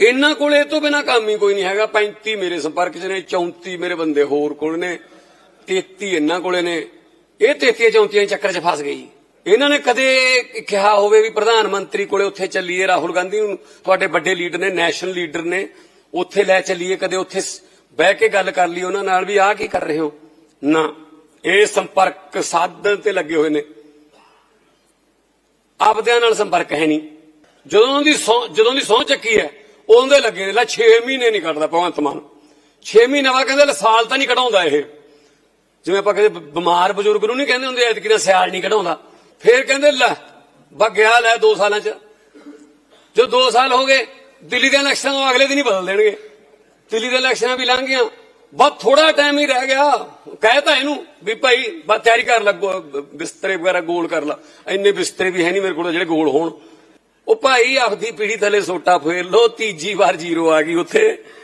ਇਹਨਾਂ ਕੋਲ ਇਹ ਤੋਂ ਬਿਨਾ ਕੰਮ ਹੀ ਕੋਈ ਨਹੀਂ ਹੈਗਾ। 35 ਮੇਰੇ ਸੰਪਰਕ 'ਚ ਨੇ, 34 ਮੇਰੇ ਬੰਦੇ ਹੋਰ ਕੋਲ ਨੇ, 33 ਇਹਨਾਂ ਕੋਲੇ ਨੇ। ਇਹ 33 34 ਚੱਕਰ 'ਚ ਫਸ ਗਈ। ਇਹਨਾਂ ਨੇ ਕਦੇ ਕਿਹਾ ਹੋਵੇ ਵੀ ਪ੍ਰਧਾਨ ਮੰਤਰੀ ਕੋਲੇ ਉੱਥੇ ਚੱਲੀਏ, ਰਾਹੁਲ ਗਾਂਧੀ ਨੂੰ ਤੁਹਾਡੇ ਵੱਡੇ ਲੀਡਰ ਨੇ, ਨੈਸ਼ਨਲ ਲੀਡਰ ਨੇ, ਉੱਥੇ ਲੈ ਚੱਲੀਏ, ਕਦੇ ਉੱਥੇ ਬਹਿ ਕੇ ਗੱਲ ਕਰ ਲਈ ਉਹਨਾਂ ਨਾਲ ਵੀ ਆਹ ਕੀ ਕਰ ਰਹੇ ਹੋ? ਨਾ, ਇਹ ਸੰਪਰਕ ਸਾਧਨ ਤੇ ਲੱਗੇ ਹੋਏ ਨੇ, ਆਪਦਿਆਂ ਨਾਲ ਸੰਪਰਕ ਹੈ ਨਹੀਂ। ਜਦੋਂ ਦੀ ਸਹੁੰ ਚੱਕੀ ਹੈ ਉਹਦੇ ਲੱਗੇ ਨੇ। 6 ਮਹੀਨੇ ਨਹੀਂ ਕੱਢਦਾ ਭਗਵੰਤ ਮਾਨ। 6 ਮਹੀਨੇ ਬਾਅਦ ਕਹਿੰਦੇ ਸਾਲ ਤਾਂ ਨਹੀਂ ਕਢਾਉਂਦਾ। ਇਹ ਜਿਵੇਂ ਆਪਾਂ ਕਹਿੰਦੇ ਬਿਮਾਰ ਬਜ਼ੁਰਗ ਨੂੰ ਨਹੀਂ ਕਹਿੰਦੇ ਹੁੰਦੇ ਐਤਕੀ ਦਾ ਸਿਆਲ ਨਹੀਂ ਕਢਾਉਂਦਾ। ਫੇਰ ਕਹਿੰਦੇ ਲੈ ਗਿਆ ਲੈ 2 ਸਾਲਾਂ 'ਚ। ਜੋ 2 ਸਾਲ ਹੋ ਗਏ, ਦਿੱਲੀ ਦੇ ਇਲੈਕਸ਼ਨ ਤੋਂ ਅਗਲੇ ਦਿਨ ਹੀ ਬਦਲ ਦੇਣਗੇ। ਦਿੱਲੀ ਦੇ ਇਲੈਕਸ਼ਨਾਂ ਵੀ ਲੰਘ ਗਈਆਂ, ਬਸ ਥੋੜਾ ਟਾਈਮ ਹੀ ਰਹਿ ਗਿਆ। ਕਹਿਤਾ ਇਹਨੂੰ ਵੀ ਭਾਈ ਬਸ ਤਿਆਰੀ ਕਰ ਲੱਗੋ, ਬਿਸਤਰੇ ਵਗੈਰਾ ਗੋਲ ਕਰ ਲਾ। ਇੰਨੇ ਬਿਸਤਰੇ ਵੀ ਹੈ ਨਹੀਂ ਮੇਰੇ ਕੋਲ ਜਿਹੜੇ ਗੋਲ ਹੋਣ। ਉਹ ਭਾਈ ਆਪਦੀ ਪੀੜੀ ਥੱਲੇ ਸੋਟਾ ਫੇਰ ਲੋ, ਤੀਜੀ ਵਾਰ 0 ਆ ਗਈ ਉੱਥੇ।